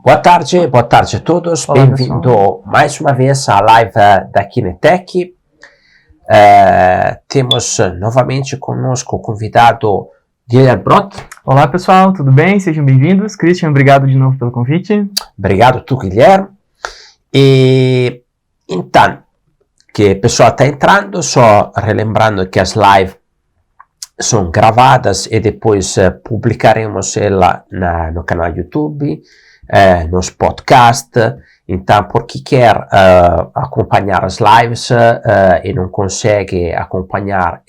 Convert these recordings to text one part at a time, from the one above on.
Boa tarde a todos. Olá, Bem-vindo mais uma vez à live da Kinetec. Temos novamente conosco o convidado Guilherme Brot. Olá, pessoal, tudo bem? Sejam bem-vindos. Christian, obrigado de novo pelo convite. Obrigado tu, Guilherme. E então, que o pessoal está entrando, só relembrando que as lives são gravadas e depois publicaremos ela no canal YouTube, nos podcasts. Então, por quem quer acompanhar as lives e não consegue acompanhar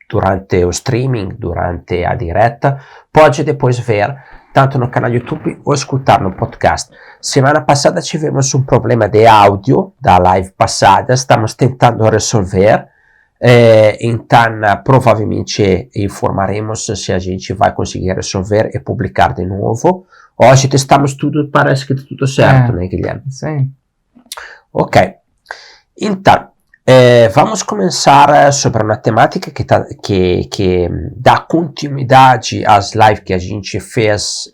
durante o streaming, durante a direta, pode depois ver tanto no canal YouTube ou escutar no podcast. Semana passada tivemos um problema de áudio da live passada, estamos tentando resolver. Então, provavelmente informaremos se a gente vai conseguir resolver e publicar de novo. Hoje testamos tudo, parece que tudo certo, né, Guilherme? Sim. Ok. Então, vamos começar sobre uma temática que dá continuidade às lives que a gente fez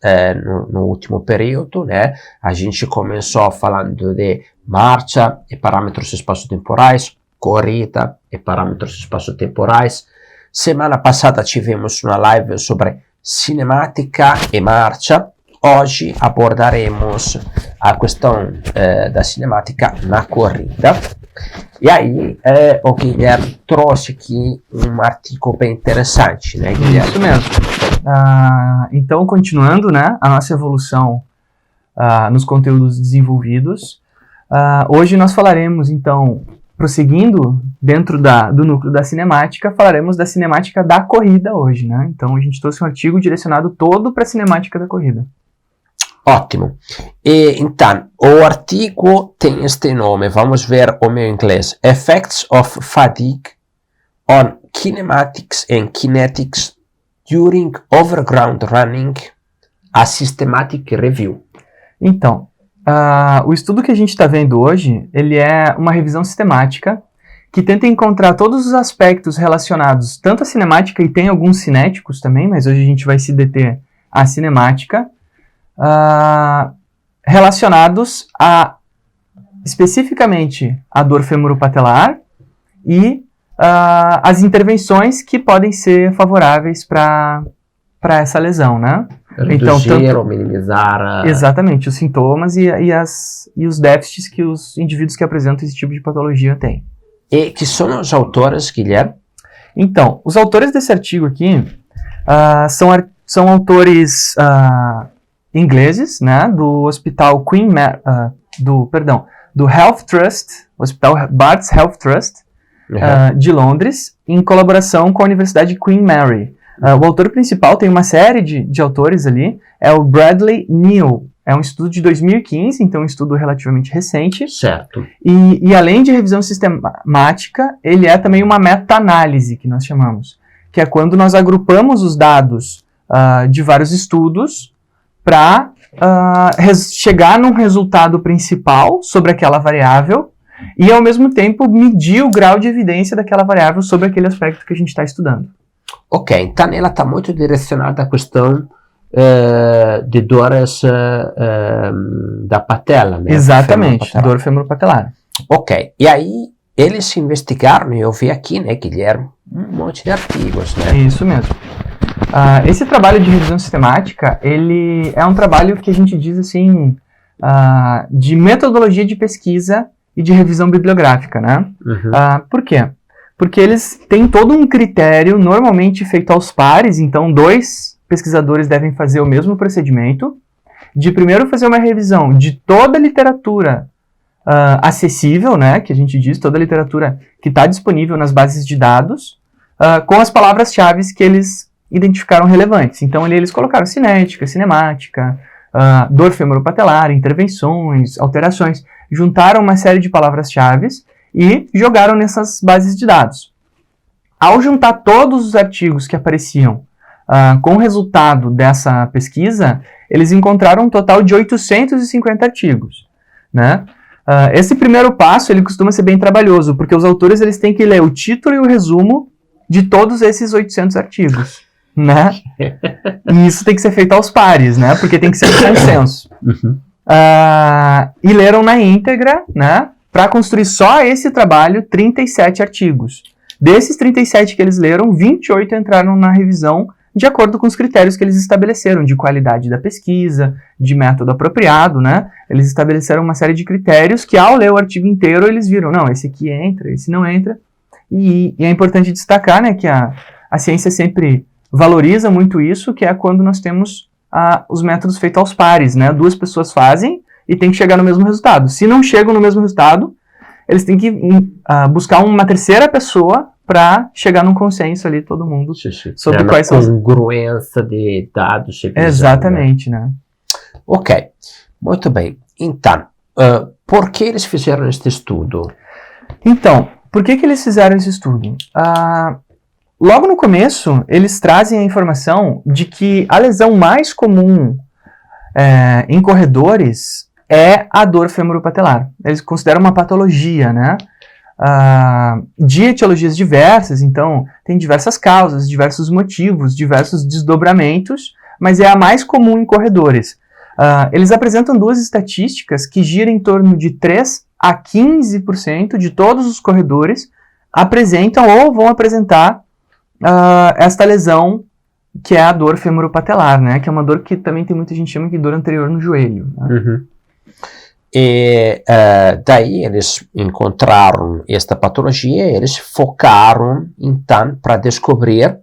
no último período, né? A gente começou falando de marcha e parâmetros espaço-temporais, corrida e parâmetros espaço-temporais. Semana passada tivemos uma live sobre cinemática e marcha. Hoje abordaremos a questão da cinemática na corrida. E aí o Guilherme trouxe aqui um artigo bem interessante, né, Guilherme? Isso mesmo. Então, continuando, né, a nossa evolução nos conteúdos desenvolvidos, hoje nós falaremos, então, prosseguindo dentro do núcleo da cinemática, falaremos da cinemática da corrida hoje, né? Então a gente trouxe um artigo direcionado todo para a cinemática da corrida. Ótimo. E então, o artigo tem este nome, vamos ver o meu inglês: Effects of Fatigue on Kinematics and Kinetics During Overground Running, a Systematic Review. Então, o estudo que a gente está vendo hoje, ele é uma revisão sistemática que tenta encontrar todos os aspectos relacionados tanto à cinemática, e tem alguns cinéticos também, mas hoje a gente vai se deter à cinemática, relacionados especificamente à dor femoropatelar e as intervenções que podem ser favoráveis para essa lesão, né? Reduzir ou minimizar... Exatamente, os sintomas e os déficits que os indivíduos que apresentam esse tipo de patologia têm. E que são os autores, Guilherme? Então, os autores desse artigo aqui são autores ingleses, né, do Hospital do Health Trust, Hospital Barts Health Trust, de Londres, em colaboração com a Universidade Queen Mary. O autor principal tem uma série de autores ali, é o Bradley Neal. É um estudo de 2015, então um estudo relativamente recente. Certo. E além de revisão sistemática, ele é também uma meta-análise, que nós chamamos, que é quando nós agrupamos os dados de vários estudos para chegar num resultado principal sobre aquela variável e, ao mesmo tempo, medir o grau de evidência daquela variável sobre aquele aspecto que a gente está estudando. Ok, então ela está muito direcionada à questão de dores da patela, né? Exatamente, dor femoropatelar. Ok, e aí eles investigaram, eu vi aqui, né, Guilherme, um monte de artigos, né? Isso mesmo. Esse trabalho de revisão sistemática, ele é um trabalho que a gente diz assim, de metodologia de pesquisa e de revisão bibliográfica, né? Uhum. Por quê? Porque eles têm todo um critério normalmente feito aos pares, então 2 pesquisadores devem fazer o mesmo procedimento, de primeiro fazer uma revisão de toda a literatura acessível, né, que a gente diz, toda a literatura que está disponível nas bases de dados, com as palavras-chave que eles identificaram relevantes. Então ali eles colocaram cinética, cinemática, dor femoropatelar, intervenções, alterações, juntaram uma série de palavras-chave e jogaram nessas bases de dados. Ao juntar todos os artigos que apareciam com o resultado dessa pesquisa, eles encontraram um total de 850 artigos, né? Esse primeiro passo ele costuma ser bem trabalhoso, porque os autores eles têm que ler o título e o resumo de todos esses 800 artigos. né? E isso tem que ser feito aos pares, né? Porque tem que ser um consenso. Uhum. E leram na íntegra, né? Para construir só esse trabalho, 37 artigos. Desses 37 que eles leram, 28 entraram na revisão de acordo com os critérios que eles estabeleceram, de qualidade da pesquisa, de método apropriado, né? Eles estabeleceram uma série de critérios que, ao ler o artigo inteiro, eles viram, não, esse aqui entra, esse não entra. E é importante destacar, né, que a ciência sempre valoriza muito isso, que é quando nós temos os métodos feitos aos pares, né? Duas pessoas fazem e tem que chegar no mesmo resultado. Se não chegam no mesmo resultado, eles têm que buscar uma terceira pessoa para chegar num consenso ali, todo mundo, sobre quais são as... congruência de dados. Exatamente, né? Ok, muito bem. Então, por que eles fizeram este estudo? Então, por que eles fizeram esse estudo? Logo no começo, eles trazem a informação de que a lesão mais comum em corredores é a dor femoropatelar. Eles consideram uma patologia, né? De etiologias diversas, então tem diversas causas, diversos motivos, diversos desdobramentos, mas é a mais comum em corredores. Eles apresentam duas estatísticas que giram em torno de 3 a 15% de todos os corredores apresentam ou vão apresentar esta lesão, que é a dor femoropatelar, né? Que é uma dor que também tem muita gente chama de dor anterior no joelho. Né? Uhum. E daí eles encontraram esta patologia e eles focaram, então, para descobrir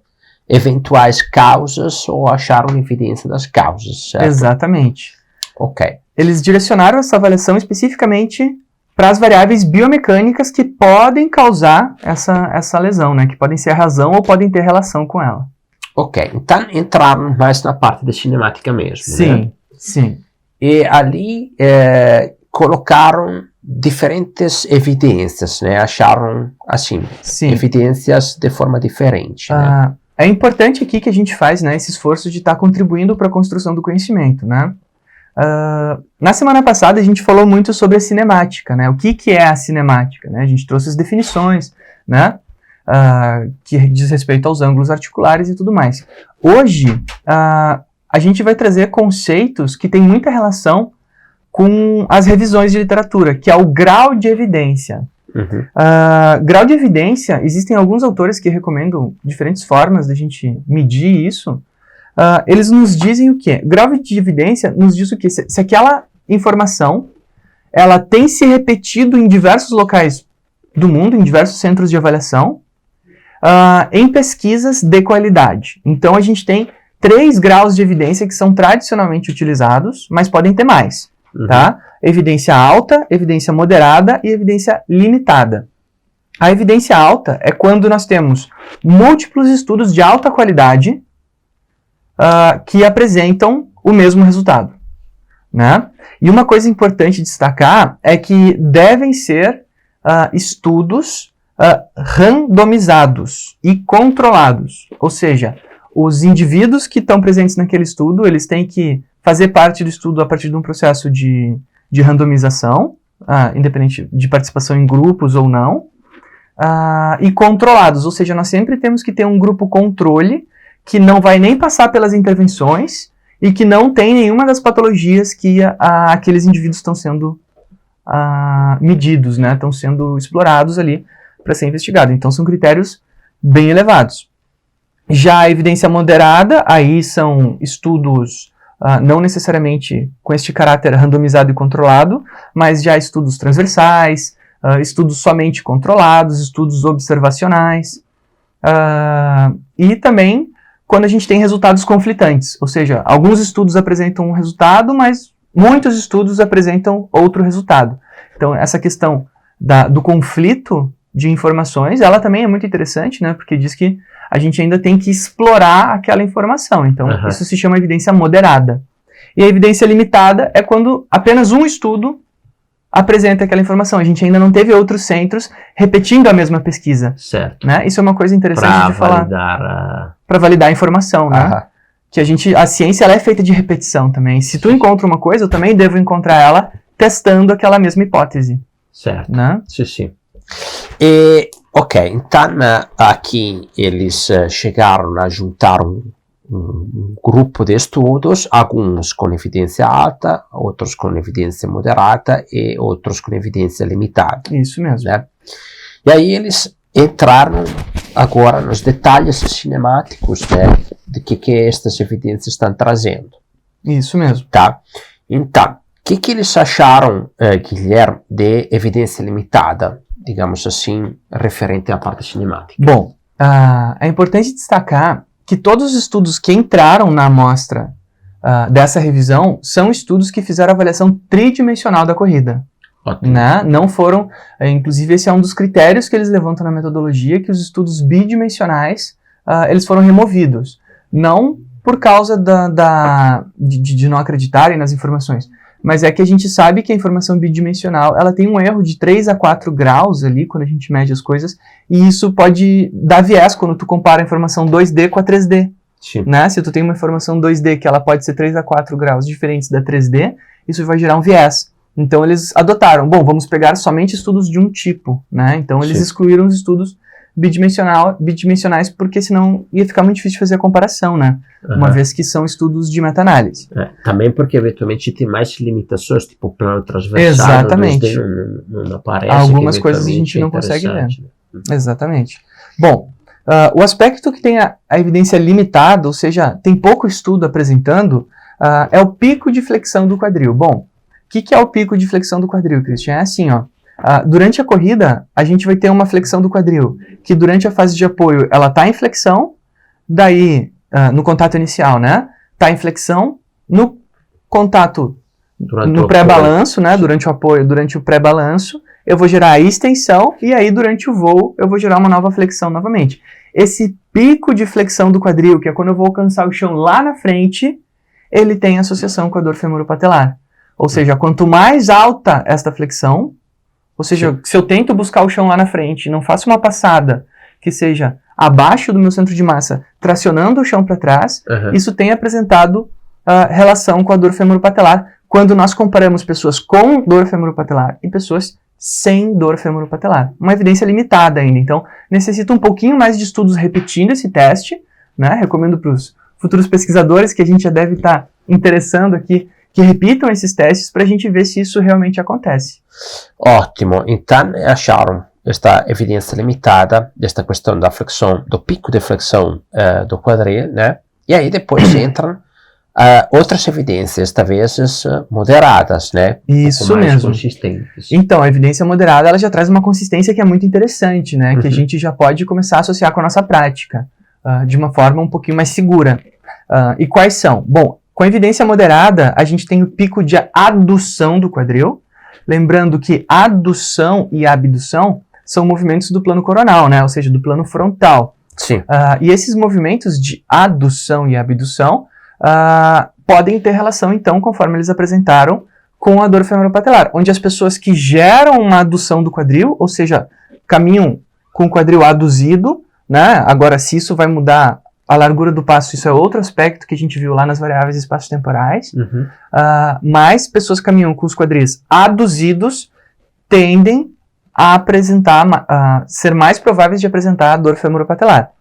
eventuais causas ou acharam evidência das causas, certo? Exatamente. Ok. Eles direcionaram essa avaliação especificamente para as variáveis biomecânicas que podem causar essa lesão, né? Que podem ser a razão ou podem ter relação com ela. Ok, então entraram mais na parte da cinemática mesmo, sim, né? Sim. E ali colocaram diferentes evidências, né? Acharam, assim, sim, evidências de forma diferente, né? É importante aqui que a gente faz, né, esse esforço de estar contribuindo para a construção do conhecimento, né? Na semana passada a gente falou muito sobre a cinemática, né? O que é a cinemática, né? A gente trouxe as definições, né? Que diz respeito aos ângulos articulares e tudo mais. Hoje, a gente vai trazer conceitos que têm muita relação com as revisões de literatura, que é o grau de evidência. Uhum. Grau de evidência, existem alguns autores que recomendam diferentes formas de a gente medir isso. Eles nos dizem o quê? Grau de evidência nos diz o quê? Se aquela informação ela tem se repetido em diversos locais do mundo, em diversos centros de avaliação, em pesquisas de qualidade. Então, a gente tem 3 graus de evidência que são tradicionalmente utilizados, mas podem ter mais. Uhum. Tá? Evidência alta, evidência moderada e evidência limitada. A evidência alta é quando nós temos múltiplos estudos de alta qualidade que apresentam o mesmo resultado, né? E uma coisa importante destacar é que devem ser estudos randomizados e controlados, ou seja, os indivíduos que estão presentes naquele estudo, eles têm que fazer parte do estudo a partir de um processo de randomização, independente de participação em grupos ou não, e controlados, ou seja, nós sempre temos que ter um grupo controle que não vai nem passar pelas intervenções e que não tem nenhuma das patologias que aqueles indivíduos estão sendo medidos, né? Estão sendo explorados ali para ser investigado. Então, são critérios bem elevados. Já a evidência moderada, aí são estudos não necessariamente com este caráter randomizado e controlado, mas já estudos transversais, estudos somente controlados, estudos observacionais, e também quando a gente tem resultados conflitantes, ou seja, alguns estudos apresentam um resultado, mas muitos estudos apresentam outro resultado. Então, essa questão do conflito de informações, ela também é muito interessante, né, porque diz que a gente ainda tem que explorar aquela informação. Então, isso se chama evidência moderada. E a evidência limitada é quando apenas um estudo apresenta aquela informação. A gente ainda não teve outros centros repetindo a mesma pesquisa. Certo. Né? Isso é uma coisa interessante de falar. Para validar a informação, né? Que a ciência ela é feita de repetição também. Se tu encontra uma coisa, eu também devo encontrar ela testando aquela mesma hipótese. Certo. Né? Sim. Ok, então aqui eles chegaram a juntar um grupo de estudos, alguns com evidência alta, outros com evidência moderada e outros com evidência limitada. Isso mesmo. Né? E aí eles entraram agora nos detalhes cinemáticos, né, de que estas evidências estão trazendo. Isso mesmo. Tá? Então, o que eles acharam, Guilherme, de evidência limitada, digamos assim, referente à parte cinemática? Bom, é importante destacar que todos os estudos que entraram na amostra dessa revisão são estudos que fizeram a avaliação tridimensional da corrida. Né? Não foram, inclusive esse é um dos critérios que eles levantam na metodologia, que os estudos bidimensionais eles foram removidos. Não por causa de não acreditarem nas informações, mas é que a gente sabe que a informação bidimensional ela tem um erro de 3 a 4 graus ali, quando a gente mede as coisas, e isso pode dar viés quando tu compara a informação 2D com a 3D. Sim. Né? Se tu tem uma informação 2D que ela pode ser 3 a 4 graus diferentes da 3D, isso vai gerar um viés. Então eles adotaram, bom, vamos pegar somente estudos de um tipo, né? Então eles excluíram os estudos bidimensionais porque senão ia ficar muito difícil fazer a comparação, né? Uma vez que são estudos de meta-análise. Também porque eventualmente tem mais limitações, tipo plano transversal. Exatamente. Não aparece. Algumas coisas a gente não consegue ver. Exatamente. Bom, o aspecto que tem a evidência limitada, ou seja, tem pouco estudo apresentando, é o pico de flexão do quadril. Bom, o que é o pico de flexão do quadril, Christian? É assim, ó. Durante a corrida, a gente vai ter uma flexão do quadril, que durante a fase de apoio, ela está em flexão, daí, no contato inicial, né? Está em flexão, no contato, no pré-balanço, né? Durante o apoio, durante o pré-balanço, eu vou gerar a extensão, e aí, durante o voo, eu vou gerar uma nova flexão novamente. Esse pico de flexão do quadril, que é quando eu vou alcançar o chão lá na frente, ele tem associação com a dor femoropatelar. Ou seja, quanto mais alta esta flexão, ou seja, se eu tento buscar o chão lá na frente e não faço uma passada que seja abaixo do meu centro de massa, tracionando o chão para trás, isso tem apresentado relação com a dor femoropatelar quando nós comparamos pessoas com dor femoropatelar e pessoas sem dor femoropatelar. Uma evidência limitada ainda, então necessita um pouquinho mais de estudos repetindo esse teste, né? Recomendo para os futuros pesquisadores que a gente já deve estar interessando aqui que repitam esses testes para a gente ver se isso realmente acontece. Ótimo, então acharam esta evidência limitada desta questão da flexão, do pico de flexão do quadril, né? E aí depois entram outras evidências, talvez moderadas, né? Isso mais mesmo. Consistentes. Então, a evidência moderada ela já traz uma consistência que é muito interessante, né? Que a gente já pode começar a associar com a nossa prática de uma forma um pouquinho mais segura. E quais são? Bom, com a evidência moderada, a gente tem o pico de adução do quadril. Lembrando que adução e abdução são movimentos do plano coronal, né? Ou seja, do plano frontal. Sim. E esses movimentos de adução e abdução podem ter relação, então, conforme eles apresentaram, com a dor femoropatelar, onde as pessoas que geram uma adução do quadril, ou seja, caminham com o quadril aduzido, né? Agora, se isso vai mudar a largura do passo, isso é outro aspecto que a gente viu lá nas variáveis espaço-temporais, mas pessoas que caminham com os quadris aduzidos tendem a apresentar, ser mais prováveis de apresentar dor femoropatelar.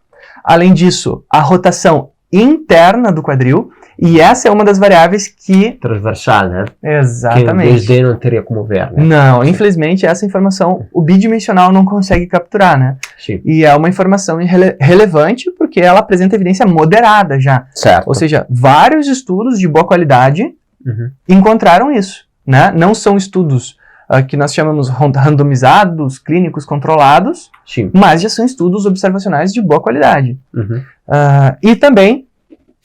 Além disso, a rotação interna do quadril, e essa é uma das variáveis que... Transversal, né? Exatamente. Que em 2D não teria como ver, né? Não, infelizmente essa informação o bidimensional não consegue capturar, né? Sim. E é uma informação relevante porque ela apresenta evidência moderada já. Certo. Ou seja, vários estudos de boa qualidade encontraram isso, né? Não são estudos que nós chamamos randomizados, clínicos controlados, Sim. mas já são estudos observacionais de boa qualidade. E também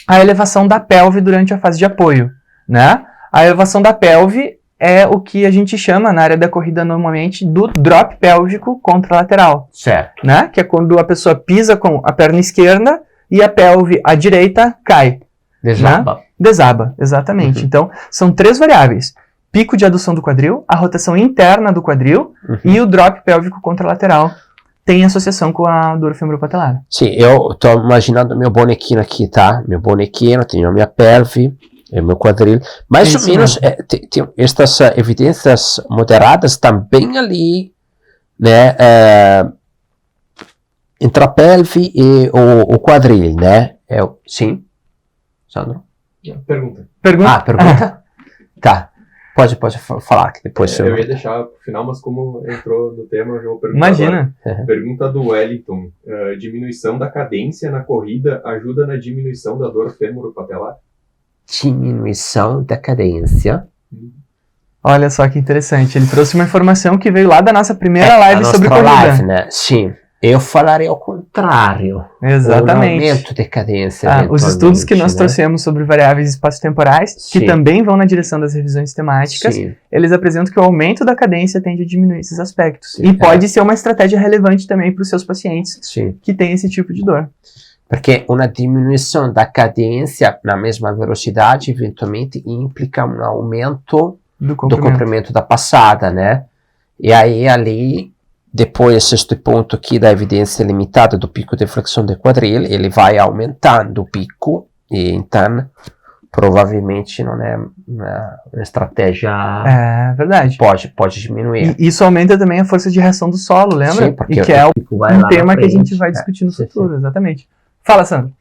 a elevação da pelve durante a fase de apoio, né? A elevação da pelve é o que a gente chama na área da corrida normalmente do drop pélvico contralateral. Certo. Né? Que é quando a pessoa pisa com a perna esquerda e a pelve à direita cai. Desaba. Né? Desaba, exatamente. Então, são 3 variáveis. Pico de adução do quadril, a rotação interna do quadril e o drop pélvico contralateral tem associação com a dor femoropatelar. Sim, eu estou imaginando meu bonequinho aqui, tá? Meu bonequinho, tenho a minha pelve, meu quadril. Mais ou menos, tem estas evidências moderadas também ali, né? Entre a pelve e o quadril, né? Sim. Sandro? Pergunta. Pergunta? Tá. Pode falar, que depois eu ia deixar pro final, mas como entrou no tema, eu já vou perguntar. Imagina. Agora. Pergunta do Wellington. Diminuição da cadência na corrida ajuda na diminuição da dor fêmuro-patelar? Diminuição da cadência. Olha só que interessante. Ele trouxe uma informação que veio lá da nossa primeira live sobre corrida. Live, né? Sim. Eu falarei ao contrário. Exatamente. O aumento de cadência. Os estudos que nós trouxemos sobre variáveis espaço-temporais, que também vão na direção das revisões temáticas, eles apresentam que o aumento da cadência tende a diminuir esses aspectos. Sim, e pode ser uma estratégia relevante também para os seus pacientes que têm esse tipo de dor. Porque uma diminuição da cadência na mesma velocidade, eventualmente, implica um aumento do comprimento da passada, né? E aí, ali... Depois, este ponto aqui da evidência limitada do pico de flexão de quadril, ele vai aumentando o pico, e então, provavelmente, não é uma estratégia... É verdade. Pode diminuir. E isso aumenta também a força de reação do solo, lembra? Sim, porque e que é um tema frente, que a gente vai discutir no futuro, exatamente. Fala, Sandro.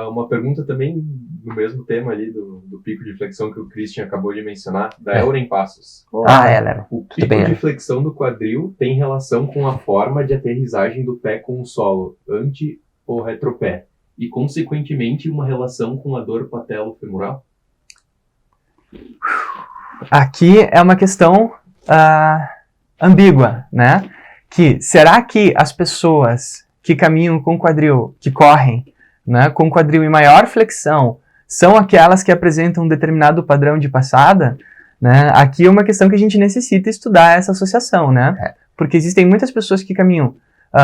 Uma pergunta também no mesmo tema ali do pico de flexão que o Christian acabou de mencionar, da Euren Passos. Léo. O pico de flexão do quadril tem relação com a forma de aterrissagem do pé com o solo, ante ou retropé, e consequentemente uma relação com a dor patelo-femoral? Aqui é uma questão ambígua, né? Será que as pessoas que caminham com quadril, que correm, né, com quadril em maior flexão, são aquelas que apresentam um determinado padrão de passada, né? Aqui é uma questão que a gente necessita estudar essa associação, né? Porque existem muitas pessoas que caminham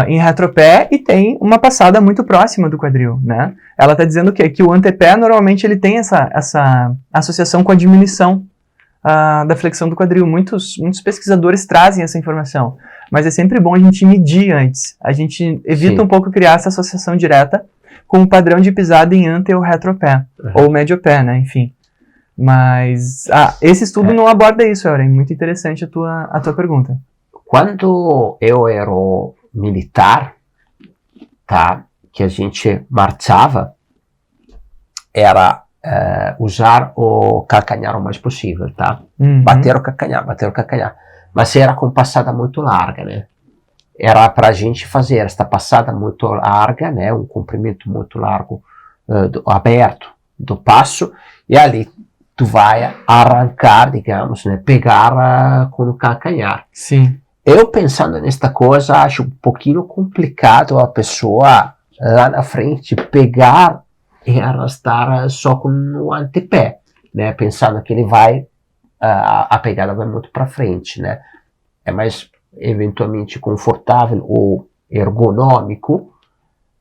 em retropé e tem uma passada muito próxima do quadril, né? Ela está dizendo que o antepé normalmente ele tem essa associação com a diminuição da flexão do quadril. Muitos pesquisadores trazem essa informação, mas é sempre bom a gente medir antes. A gente evita um pouco criar essa associação direta com o padrão de pisada em ante ou retropé, ou médio-pé, né, enfim. Mas esse estudo não aborda isso, Euren. Muito interessante a tua pergunta. Quando eu era militar, que a gente marchava, era usar o calcanhar o mais possível, Bater o calcanhar. Mas era com passada muito larga, né? Era para a gente fazer esta passada muito larga, né, um comprimento muito largo, aberto do passo, e ali tu vai arrancar, digamos, né, pegar com o calcanhar. Sim. Eu pensando nesta coisa, acho um pouquinho complicado a pessoa lá na frente pegar e arrastar só com o antepé, né, pensando que ele vai, a pegada vai muito para frente, né, é mais eventualmente confortável ou ergonômico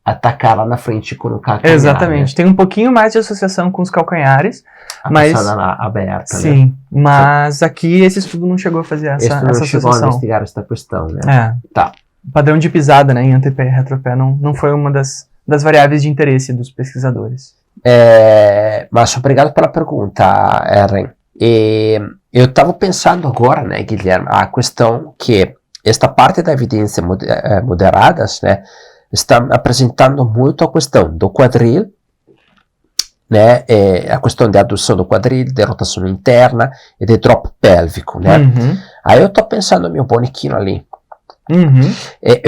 atacar lá na frente com o calcanhar. Exatamente, né? Tem um pouquinho mais de associação com os calcanhares, mas passada aberta, sim, né? Mas aqui esse estudo não chegou a fazer essa associação. Chegou a investigar esta questão, né? Tá. O padrão de pisada, né, em antepé e retropé não foi uma das variáveis de interesse dos pesquisadores. Mas obrigado pela pergunta, Eren. Eu estava pensando agora, né, Guilherme, a questão que esta parte da evidência moderadas, né, está apresentando muito a questão do quadril, né, a questão da adução do quadril, de rotação interna e de drop pélvico, né. Aí eu estou pensando meu bonequinho ali,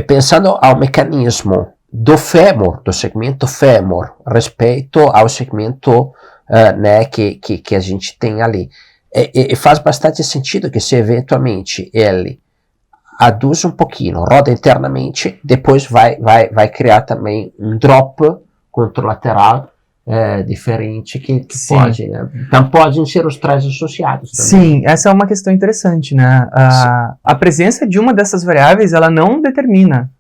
pensando ao mecanismo do fêmur, do segmento fêmur, respeito ao segmento né, que a gente tem ali. E faz bastante sentido que se eventualmente ele aduz um pouquinho, roda internamente, depois vai criar também um drop contralateral diferente que pode, né? Então podem ser os trás associados também. Sim, essa é uma questão interessante, né? A presença de uma dessas variáveis, ela não determina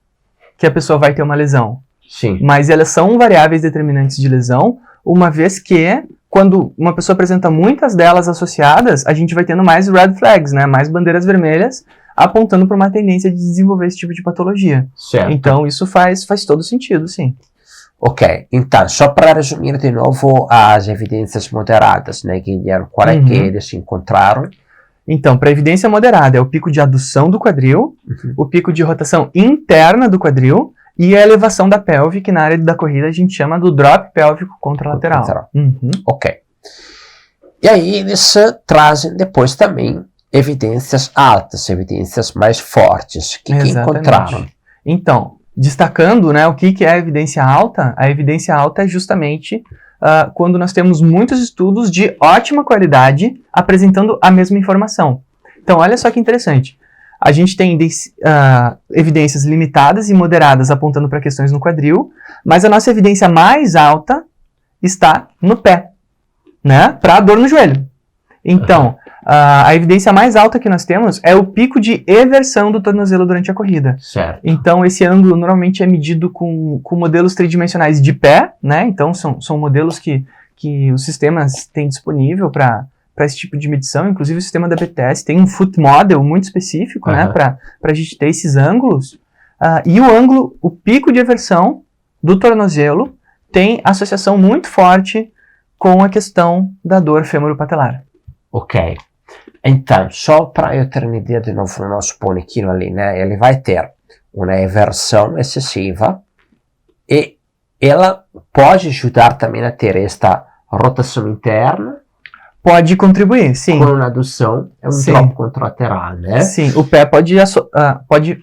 que a pessoa vai ter uma lesão. Sim. Mas elas são variáveis determinantes de lesão, uma vez que quando uma pessoa apresenta muitas delas associadas, a gente vai tendo mais red flags, né? Mais bandeiras vermelhas apontando para uma tendência de desenvolver esse tipo de patologia. Certo. Então isso faz todo sentido, sim. Ok, então, só para resumir de novo as evidências moderadas, né, Guilherme, qual é que eles encontraram? Então, para evidência moderada é o pico de adução do quadril, o pico de rotação interna do quadril e a elevação da pelve, que na área da corrida a gente chama do drop pélvico contralateral. Uhum. Ok. E aí eles trazem depois também evidências altas, evidências mais fortes. O que encontraram? Então, destacando, né, o que é a evidência alta é justamente quando nós temos muitos estudos de ótima qualidade apresentando a mesma informação. Então, olha só que interessante. A gente tem evidências limitadas e moderadas apontando para questões no quadril, mas a nossa evidência mais alta está no pé, né, para a dor no joelho. Então, a evidência mais alta que nós temos é o pico de eversão do tornozelo durante a corrida. Certo. Então, esse ângulo normalmente é medido com modelos tridimensionais de pé, né? Então, são modelos que os sistemas têm disponível para esse tipo de medição. Inclusive, o sistema da BTS tem um foot model muito específico, né? Para a gente ter esses ângulos. E o pico de eversão do tornozelo tem associação muito forte com a questão da dor femoropatelar. Ok. Então, só para eu ter uma ideia de novo no nosso bonequinho ali, né? Ele vai ter uma eversão excessiva e ela pode ajudar também a ter esta rotação interna. Pode contribuir, sim. Com uma adução, é um drop contralateral, né? Sim, o pé pode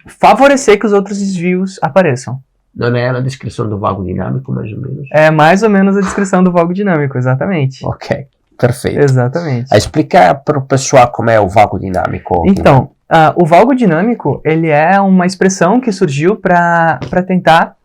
favorecer que os outros desvios apareçam. Não é a descrição do valgo dinâmico, mais ou menos? É mais ou menos a descrição do valgo dinâmico, exatamente. Ok. Perfeito. Exatamente. Explica para o pessoal como é o valgo dinâmico. Então, o valgo dinâmico, ele é uma expressão que surgiu para tentar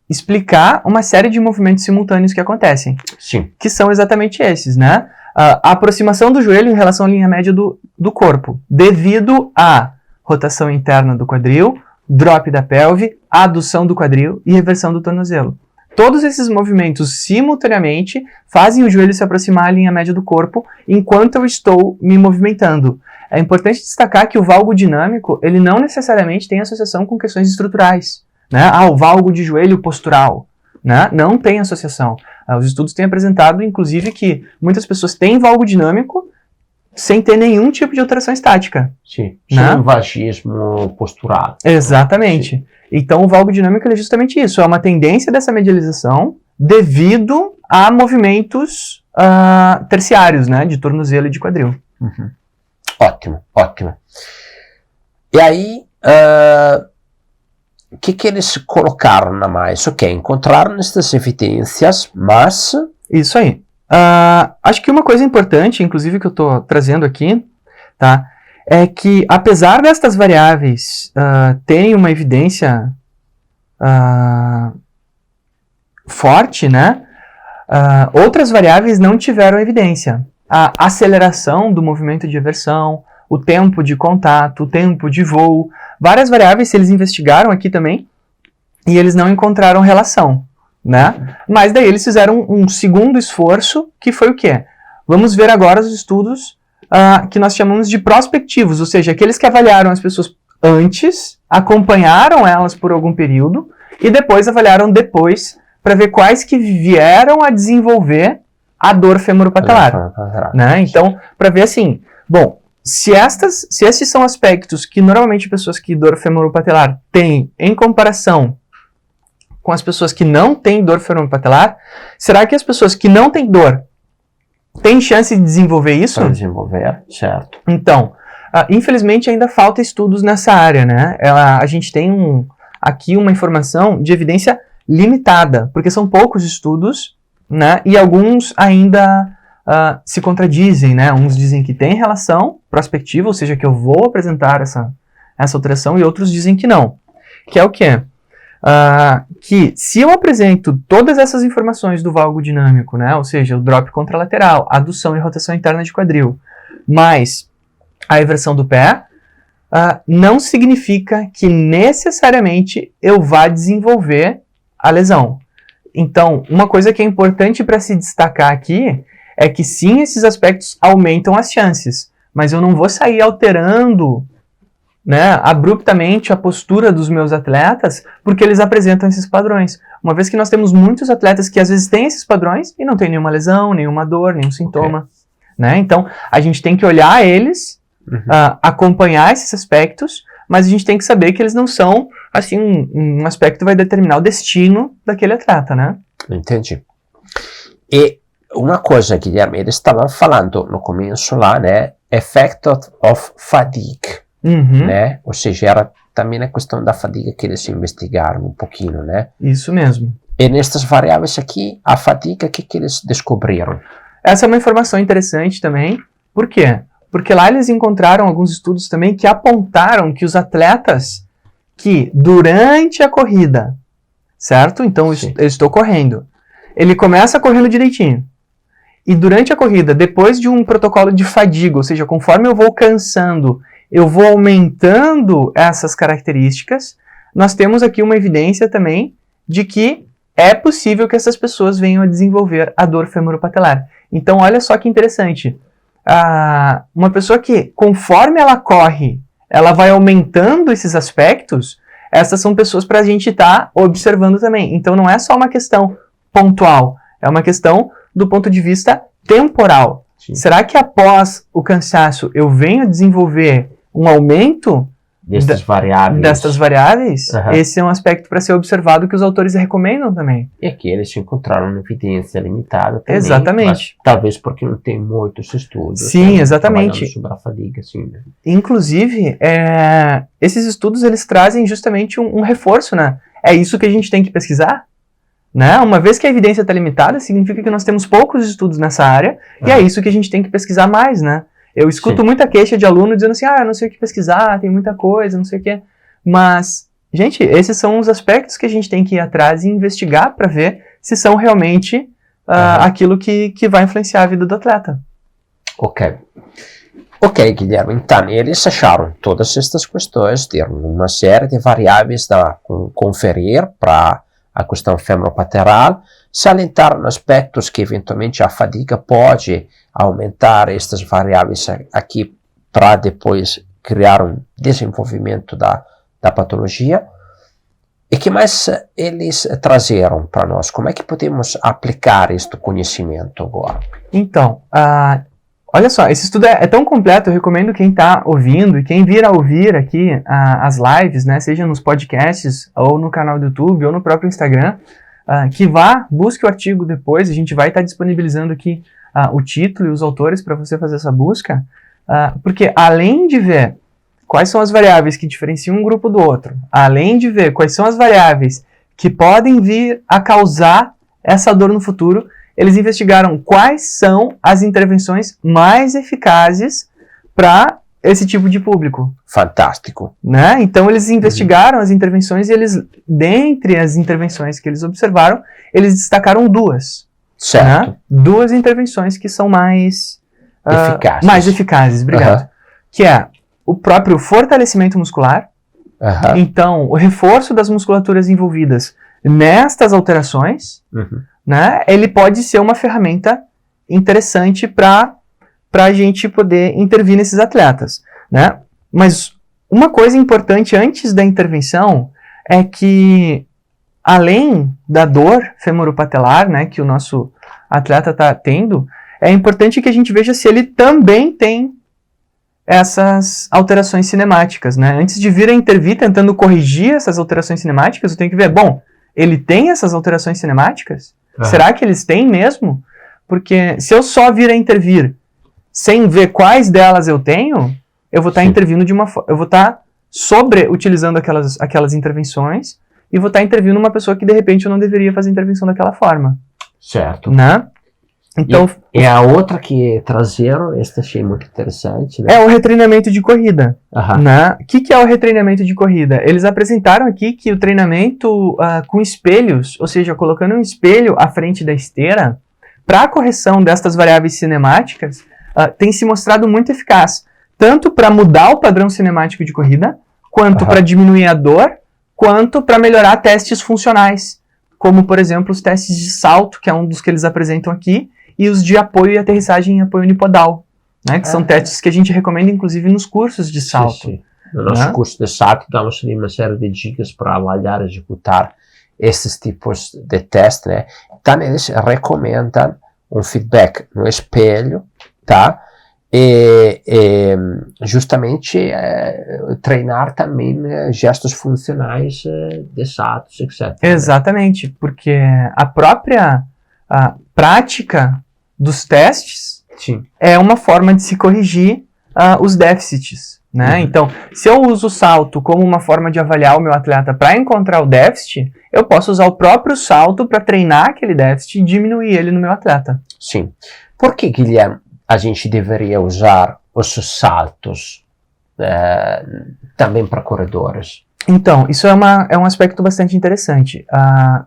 explicar uma série de movimentos simultâneos que acontecem. Sim. Que são exatamente esses, né? A aproximação do joelho em relação à linha média do corpo, devido à rotação interna do quadril, drop da pelve, adução do quadril e reversão do tornozelo. Todos esses movimentos simultaneamente fazem o joelho se aproximar à linha média do corpo enquanto eu estou me movimentando. É importante destacar que o valgo dinâmico, ele não necessariamente tem associação com questões estruturais, né? O valgo de joelho postural, né? Não tem associação. Os estudos têm apresentado, inclusive, que muitas pessoas têm valgo dinâmico sem ter nenhum tipo de alteração estática. Sim, né? Sem vagismo postural. Exatamente. Sim. Então, o valgo dinâmico é justamente isso, é uma tendência dessa medialização devido a movimentos terciários, né, de tornozelo e de quadril. Uhum. Ótimo, ótimo. E aí, o que eles colocaram na mais? Ok, encontraram essas evidências, mas... Isso aí. Acho que uma coisa importante, inclusive que eu estou trazendo aqui, tá? É que, apesar destas variáveis terem uma evidência forte, né, outras variáveis não tiveram evidência. A aceleração do movimento de eversão, o tempo de contato, o tempo de voo, várias variáveis eles investigaram aqui também e eles não encontraram relação, né? Mas daí eles fizeram um segundo esforço, que foi o quê? Vamos ver agora os estudos que nós chamamos de prospectivos, ou seja, aqueles que avaliaram as pessoas antes, acompanharam elas por algum período e depois avaliaram depois para ver quais que vieram a desenvolver a dor femoropatelar, né? Então, para ver assim, bom, se esses são aspectos que normalmente pessoas que dor femoropatelar têm em comparação com as pessoas que não têm dor femoropatelar, será que as pessoas que não têm dor tem chance de desenvolver isso? Para desenvolver, certo. Então, infelizmente ainda falta estudos nessa área, né? A gente tem aqui uma informação de evidência limitada, porque são poucos estudos, né? E alguns ainda se contradizem, né? Uns dizem que tem relação prospectiva, ou seja, que eu vou apresentar essa alteração, e outros dizem que não. Que é o quê? Que se eu apresento todas essas informações do valgo dinâmico, né, ou seja, o drop contralateral, adução e rotação interna de quadril, mais a eversão do pé, não significa que necessariamente eu vá desenvolver a lesão. Então, uma coisa que é importante para se destacar aqui é que sim, esses aspectos aumentam as chances, mas eu não vou sair alterando, né, abruptamente a postura dos meus atletas porque eles apresentam esses padrões. Uma vez que nós temos muitos atletas que às vezes têm esses padrões e não tem nenhuma lesão, nenhuma dor, nenhum sintoma. Okay. Né? Então, a gente tem que olhar eles, acompanhar esses aspectos, mas a gente tem que saber que eles não são assim, um aspecto vai determinar o destino daquele atleta, né? Entendi. E uma coisa, Guilherme, eles estavam falando no começo lá, né? Effect of fatigue, né? Ou seja, era também a questão da fadiga que eles investigaram um pouquinho, né? Isso mesmo. E nestas variáveis aqui, a fadiga, o que eles descobriram? Essa é uma informação interessante também. Por quê? Porque lá eles encontraram alguns estudos também que apontaram que os atletas que durante a corrida, certo? Então eu estou correndo. Ele começa correndo direitinho. E durante a corrida, depois de um protocolo de fadiga, ou seja, conforme eu vou cansando, eu vou aumentando essas características, nós temos aqui uma evidência também de que é possível que essas pessoas venham a desenvolver a dor femoropatelar. Então, olha só que interessante. Uma pessoa que, conforme ela corre, ela vai aumentando esses aspectos, essas são pessoas para a gente estar observando também. Então, não é só uma questão pontual, é uma questão do ponto de vista temporal. Sim. Será que após o cansaço eu venho a desenvolver um aumento destas variáveis? Esse é um aspecto para ser observado que os autores recomendam também. E aqui eles encontraram evidência limitada também. Exatamente. Talvez porque não tem muitos estudos. Sim, exatamente. Sobre a fadiga, assim, né? Inclusive, esses estudos eles trazem justamente um reforço, né? É isso que a gente tem que pesquisar? Né? Uma vez que a evidência está limitada, significa que nós temos poucos estudos nessa área, e é isso que a gente tem que pesquisar mais, né? Eu escuto muita queixa de aluno dizendo assim, eu não sei o que pesquisar, tem muita coisa, não sei o que. Mas, gente, esses são os aspectos que a gente tem que ir atrás e investigar para ver se são realmente aquilo que vai influenciar a vida do atleta. Ok, Guilherme, então eles acharam todas estas questões, deram uma série de variáveis a conferir para a questão femoropatelar, salientaram aspectos que eventualmente a fadiga pode aumentar estas variáveis aqui para depois criar um desenvolvimento da patologia. E que mais eles trazeram para nós? Como é que podemos aplicar este conhecimento agora? Então, olha só, esse estudo é tão completo, eu recomendo quem está ouvindo e quem vir a ouvir aqui as lives, né, seja nos podcasts, ou no canal do YouTube, ou no próprio Instagram, que busque o artigo depois, a gente vai estar disponibilizando aqui o título e os autores para você fazer essa busca, porque além de ver quais são as variáveis que diferenciam um grupo do outro, além de ver quais são as variáveis que podem vir a causar essa dor no futuro, eles investigaram quais são as intervenções mais eficazes para esse tipo de público. Fantástico. Né? Então, eles investigaram as intervenções e dentre as intervenções que eles observaram, eles destacaram duas. Certo. Né? Duas intervenções que são mais eficazes. Obrigado. Que é o próprio fortalecimento muscular. Então, o reforço das musculaturas envolvidas nestas alterações, né, ele pode ser uma ferramenta interessante para a gente poder intervir nesses atletas, né? Mas uma coisa importante antes da intervenção é que, além da dor femoropatelar, né, que o nosso atleta está tendo, é importante que a gente veja se ele também tem essas alterações cinemáticas, né? Antes de vir a intervir tentando corrigir essas alterações cinemáticas, eu tenho que ver, ele tem essas alterações cinemáticas? Será que eles têm mesmo? Porque se eu só vir a intervir sem ver quais delas eu tenho, eu vou estar intervindo eu vou estar sobreutilizando aquelas intervenções e vou estar intervindo uma pessoa que de repente eu não deveria fazer intervenção daquela forma. Certo. Né? Então, e a outra que trazeram, esta achei muito interessante, né? É o retreinamento de corrida. Né? O que é o retreinamento de corrida? Eles apresentaram aqui que o treinamento com espelhos, ou seja, colocando um espelho à frente da esteira, para a correção destas variáveis cinemáticas, tem se mostrado muito eficaz, tanto para mudar o padrão cinemático de corrida, quanto para diminuir a dor, quanto para melhorar testes funcionais, como, por exemplo, os testes de salto, que é um dos que eles apresentam aqui, e os de apoio e aterrissagem em apoio unipodal, né, que são testes que a gente recomenda, inclusive, nos cursos de salto. Sim. No nosso curso de salto, damos ali uma série de dicas para avaliar e executar esses tipos de testes, né? Então, eles recomendam um feedback no espelho, tá? e justamente treinar também gestos funcionais de saltos, etc. Exatamente, porque a própria prática dos testes Sim. é uma forma de se corrigir os déficits, né? Uhum. Então, se eu uso o salto como uma forma de avaliar o meu atleta para encontrar o déficit, eu posso usar o próprio salto para treinar aquele déficit e diminuir ele no meu atleta. Sim. Por que, Guilherme, a gente deveria usar os saltos também para corredores? Então, isso é um aspecto bastante interessante.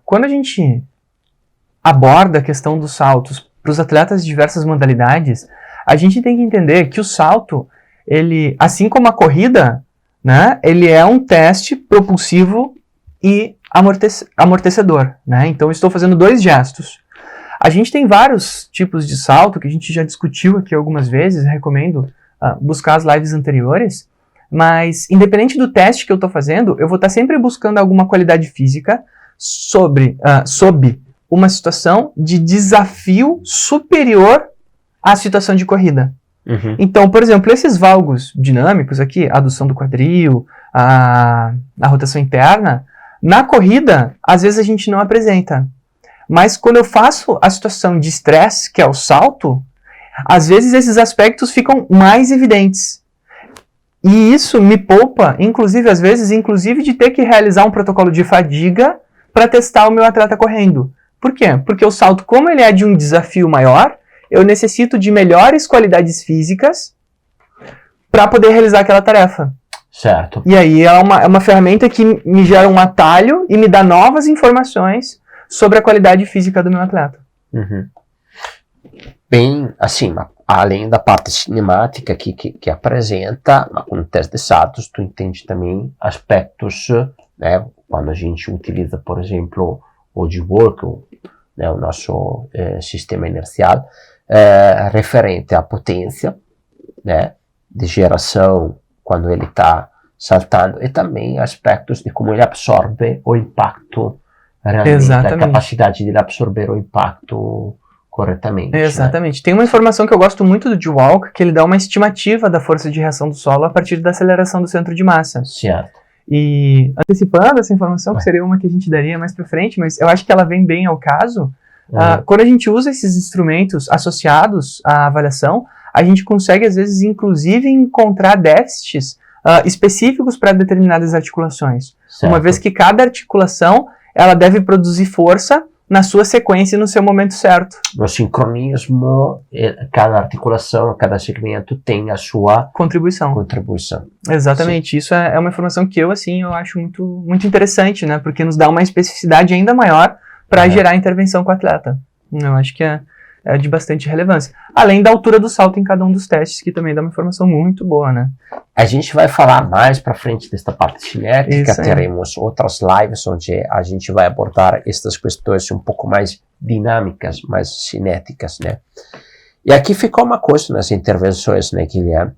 Quando a gente aborda a questão dos saltos para os atletas de diversas modalidades, a gente tem que entender que o salto, ele, assim como a corrida, né, ele é um teste propulsivo e amortecedor, né? Então, eu estou fazendo 2 gestos. A gente tem vários tipos de salto que a gente já discutiu aqui algumas vezes, recomendo buscar as lives anteriores, mas independente do teste que eu estou fazendo, eu vou estar sempre buscando alguma qualidade física sob uma situação de desafio superior à situação de corrida. Uhum. Então, por exemplo, esses valgos dinâmicos aqui, a adução do quadril, a rotação interna, na corrida, às vezes a gente não apresenta. Mas quando eu faço a situação de estresse, que é o salto, às vezes esses aspectos ficam mais evidentes. E isso me poupa, inclusive, às vezes, de ter que realizar um protocolo de fadiga para testar o meu atleta correndo. Por quê? Porque o salto, como ele é de um desafio maior, eu necessito de melhores qualidades físicas para poder realizar aquela tarefa. Certo. E aí é uma ferramenta que me gera um atalho e me dá novas informações sobre a qualidade física do meu atleta. Uhum. Bem, assim, além da parte cinemática que apresenta, com o teste de saltos, tu entende também aspectos, né, quando a gente utiliza, por exemplo, o G-Work, né, o nosso sistema inercial, referente à potência, né, de geração quando ele está saltando, e também aspectos de como ele absorve o impacto realmente, Exatamente. a capacidade de ele absorver o impacto corretamente. Exatamente. Né? Tem uma informação que eu gosto muito do G-Walk, que ele dá uma estimativa da força de reação do solo a partir da aceleração do centro de massa. Certo. E antecipando essa informação, que seria uma que a gente daria mais para frente, mas eu acho que ela vem bem ao caso, quando a gente usa esses instrumentos associados à avaliação, a gente consegue, às vezes, inclusive, encontrar déficits específicos para determinadas articulações. Certo. Uma vez que cada articulação ela deve produzir força na sua sequência e no seu momento certo. No sincronismo, cada articulação, cada segmento tem a sua contribuição. Exatamente. Sim. Isso é uma informação que eu acho muito, muito interessante, né? Porque nos dá uma especificidade ainda maior para gerar intervenção com o atleta. Eu acho que é de bastante relevância. Além da altura do salto em cada um dos testes, que também dá uma informação muito boa, né? A gente vai falar mais para frente desta parte cinética, teremos outras lives onde a gente vai abordar estas questões um pouco mais dinâmicas, mais cinéticas, né? E aqui ficou uma coisa nas intervenções, né, Guilherme?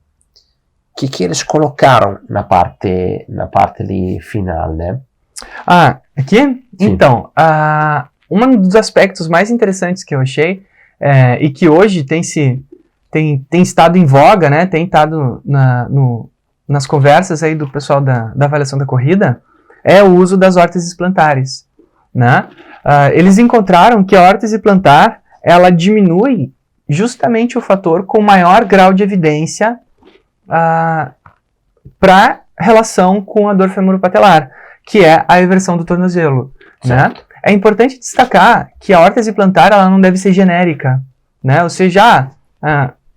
Que eles colocaram na parte ali final, né? Aqui? Sim. Então, um dos aspectos mais interessantes que eu achei e que hoje tem estado em voga, né, tem estado nas conversas aí do pessoal da avaliação da corrida, é o uso das órteses plantares, né? Eles encontraram que a órtese plantar, ela diminui justamente o fator com maior grau de evidência para relação com a dor femoropatelar, que é a eversão do tornozelo, né? É importante destacar que a órtese plantar ela não deve ser genérica, né? Ou seja,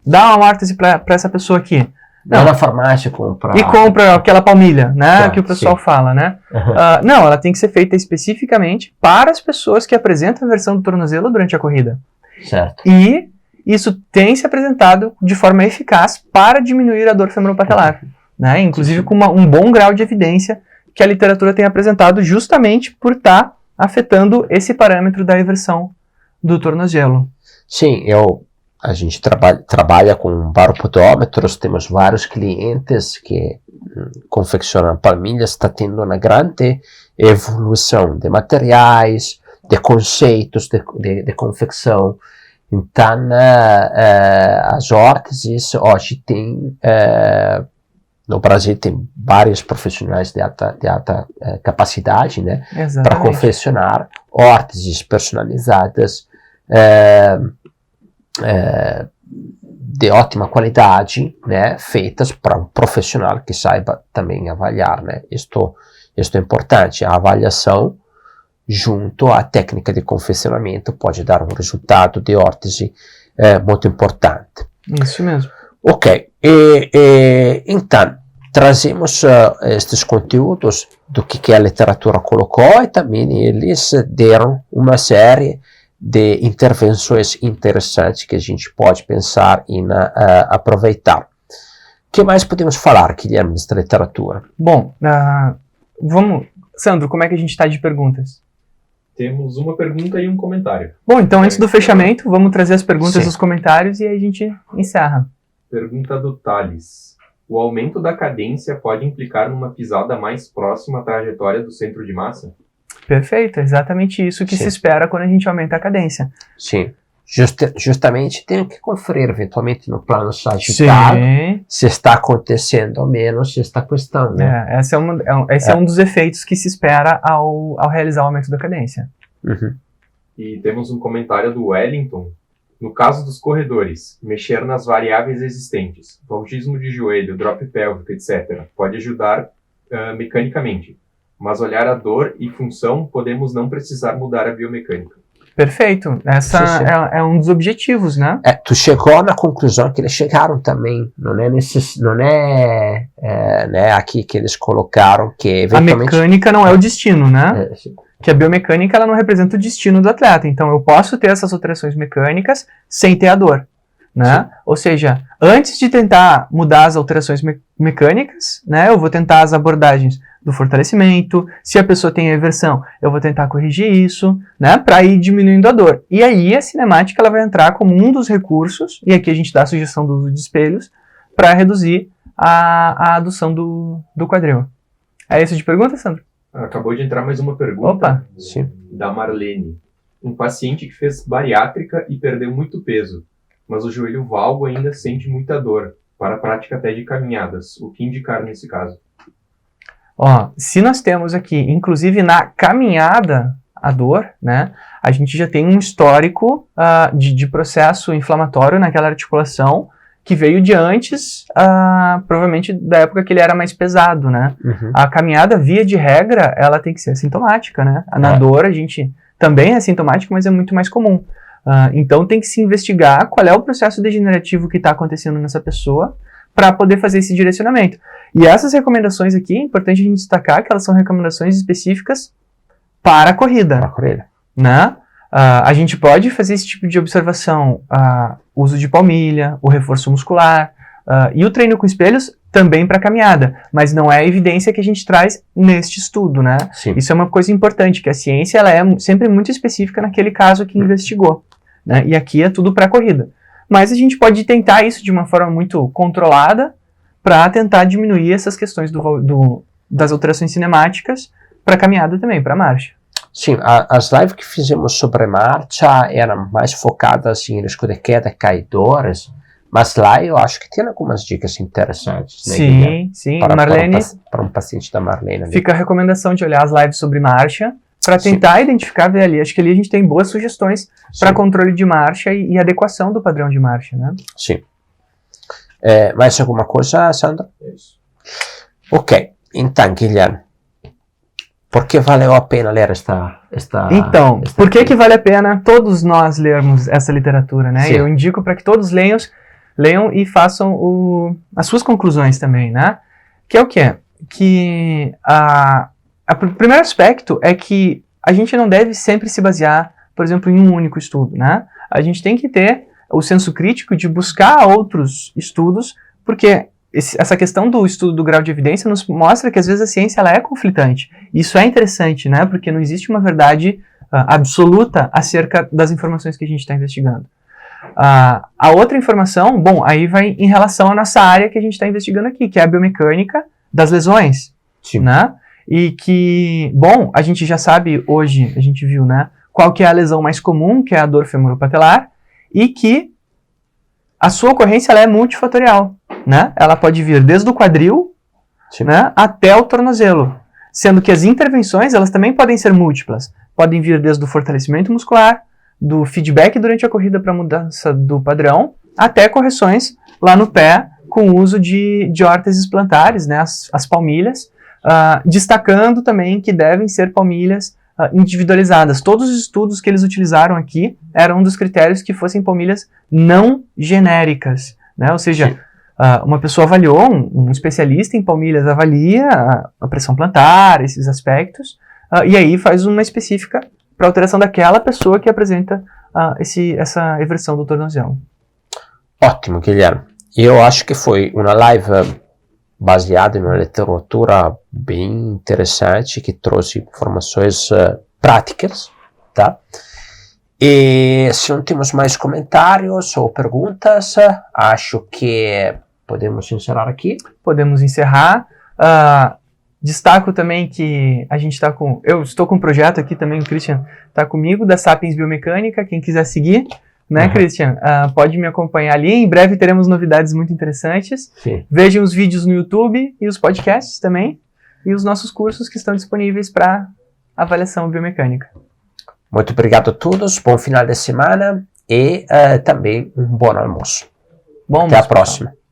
dá uma órtese para essa pessoa aqui. Não, na farmácia compra. E compra aquela palmilha, né? Que o pessoal fala, né? Não, ela tem que ser feita especificamente para as pessoas que apresentam a aversão do tornozelo durante a corrida. Certo. E isso tem se apresentado de forma eficaz para diminuir a dor femoropatelar, né? Inclusive com um bom grau de evidência que a literatura tem apresentado justamente por estar afetando esse parâmetro da eversão do tornozelo. Sim, a gente trabalha com baropodômetros, temos vários clientes que confeccionam palmilhas, está tendo uma grande evolução de materiais, de conceitos de confecção, Então, as órteses hoje tem, no Brasil tem vários profissionais de alta capacidade, né, para confeccionar órteses personalizadas de ótima qualidade, né, feitas para um profissional que saiba também avaliar, né. Isto é importante. A avaliação junto à técnica de confeccionamento pode dar um resultado de órtese muito importante. Isso mesmo. Ok, então trazemos estes conteúdos do que a literatura colocou e também eles deram uma série de intervenções interessantes que a gente pode pensar em aproveitar. O que mais podemos falar, Guilherme, desta literatura? Bom, Sandro, como é que a gente está de perguntas? Temos uma pergunta e um comentário. Bom, então antes do fechamento, vamos trazer as perguntas e os comentários e aí a gente encerra. Pergunta do Thales. O aumento da cadência pode implicar numa pisada mais próxima à trajetória do centro de massa? Perfeito, exatamente isso que se espera quando a gente aumenta a cadência. Sim, justamente tenho que conferir eventualmente no plano sagitário se está acontecendo ou menos esta questão, né? Esse é um dos efeitos que se espera ao realizar o aumento da cadência. Uhum. E temos um comentário do Wellington. No caso dos corredores, mexer nas variáveis existentes, voltismo de joelho, drop pélvico, etc., pode ajudar mecanicamente. Mas olhar a dor e função, podemos não precisar mudar a biomecânica. Perfeito. Essa é um dos objetivos, né? Tu chegou na conclusão que eles chegaram também. Não é né, aqui que eles colocaram que eventualmente... A mecânica não é o destino, né? Que a biomecânica ela não representa o destino do atleta. Então eu posso ter essas alterações mecânicas sem ter a dor, né? Ou seja, antes de tentar mudar as alterações mecânicas, né, eu vou tentar as abordagens do fortalecimento. Se a pessoa tem aversão, eu vou tentar corrigir isso, né, para ir diminuindo a dor. E aí a cinemática ela vai entrar como um dos recursos, e aqui a gente dá a sugestão do uso de espelhos, para reduzir a adução do quadril. É isso de pergunta, Sandro? Acabou de entrar mais uma pergunta da Marlene. Um paciente que fez bariátrica e perdeu muito peso, mas o joelho valgo ainda sente muita dor, para a prática até de caminhadas. O que indicar nesse caso? Se nós temos aqui, inclusive na caminhada, a dor, né, a gente já tem um histórico de processo inflamatório naquela articulação que veio de antes, provavelmente da época que ele era mais pesado, né? Uhum. A caminhada, via de regra, ela tem que ser assintomática, né? Na dor a gente também é assintomática, mas é muito mais comum. Então tem que se investigar qual é o processo degenerativo que está acontecendo nessa pessoa para poder fazer esse direcionamento. E essas recomendações aqui, é importante a gente destacar que elas são recomendações específicas para a corrida. Para a corrida. Né? A gente pode fazer esse tipo de observação, uso de palmilha, o reforço muscular, e o treino com espelhos também para caminhada, mas não é a evidência que a gente traz neste estudo, né? Sim. Isso é uma coisa importante, que a ciência ela é sempre muito específica naquele caso que investigou, né? E aqui é tudo para corrida. Mas a gente pode tentar isso de uma forma muito controlada para tentar diminuir essas questões das alterações cinemáticas para caminhada também, para marcha. Sim, as lives que fizemos sobre marcha eram mais focadas em risco de queda, caidores, mas lá eu acho que tem algumas dicas interessantes, né, Sim, sim. Marlene, para um paciente da Marlene. Fica a recomendação de olhar as lives sobre marcha para tentar identificar, ver ali. Acho que ali a gente tem boas sugestões para controle de marcha e adequação do padrão de marcha, né? Sim. Mais alguma coisa, Sandra? Isso. Ok, então, Guilherme, por que valeu a pena ler esta por que vale a pena todos nós lermos essa literatura, né? Sim. Eu indico para que todos leiam e façam as suas conclusões também, né? Que é o quê? Que o primeiro aspecto é que a gente não deve sempre se basear, por exemplo, em um único estudo, né? A gente tem que ter o senso crítico de buscar outros estudos, porque essa questão do estudo do grau de evidência nos mostra que às vezes a ciência ela é conflitante. Isso é interessante, né? Porque não existe uma verdade absoluta acerca das informações que a gente está investigando. A outra informação, bom, aí vai em relação à nossa área que a gente está investigando aqui, que é a biomecânica das lesões. Sim. Né? E que, bom, a gente já sabe hoje, a gente viu, né, qual que é a lesão mais comum, que é a dor femoropatelar, e que a sua ocorrência ela é multifatorial, né? Ela pode vir desde o quadril, né, até o tornozelo, sendo que as intervenções elas também podem ser múltiplas. Podem vir desde o fortalecimento muscular, do feedback durante a corrida para mudança do padrão, até correções lá no pé com o uso de órteses plantares, né, as palmilhas, destacando também que devem ser palmilhas individualizadas. Todos os estudos que eles utilizaram aqui eram um dos critérios que fossem palmilhas não genéricas, né? Ou seja, uma pessoa avaliou, um especialista em palmilhas avalia a pressão plantar, esses aspectos, e aí faz uma específica para alteração daquela pessoa que apresenta essa eversão do tornozelo. Ótimo, Guilherme. Eu acho que foi uma live baseada em uma literatura bem interessante, que trouxe informações práticas, tá? E se não temos mais comentários ou perguntas, acho que podemos encerrar aqui. Podemos encerrar. Destaco também que a gente está com... Eu estou com um projeto aqui também, o Christian está comigo, da Sapiens Biomecânica, quem quiser seguir, né, Christian? Pode me acompanhar ali, em breve teremos novidades muito interessantes. Sim. Vejam os vídeos no YouTube e os podcasts também, e os nossos cursos que estão disponíveis para avaliação biomecânica. Muito obrigado a todos, bom final de semana e também um bom almoço. Bom Até almoço, a próxima. pessoal.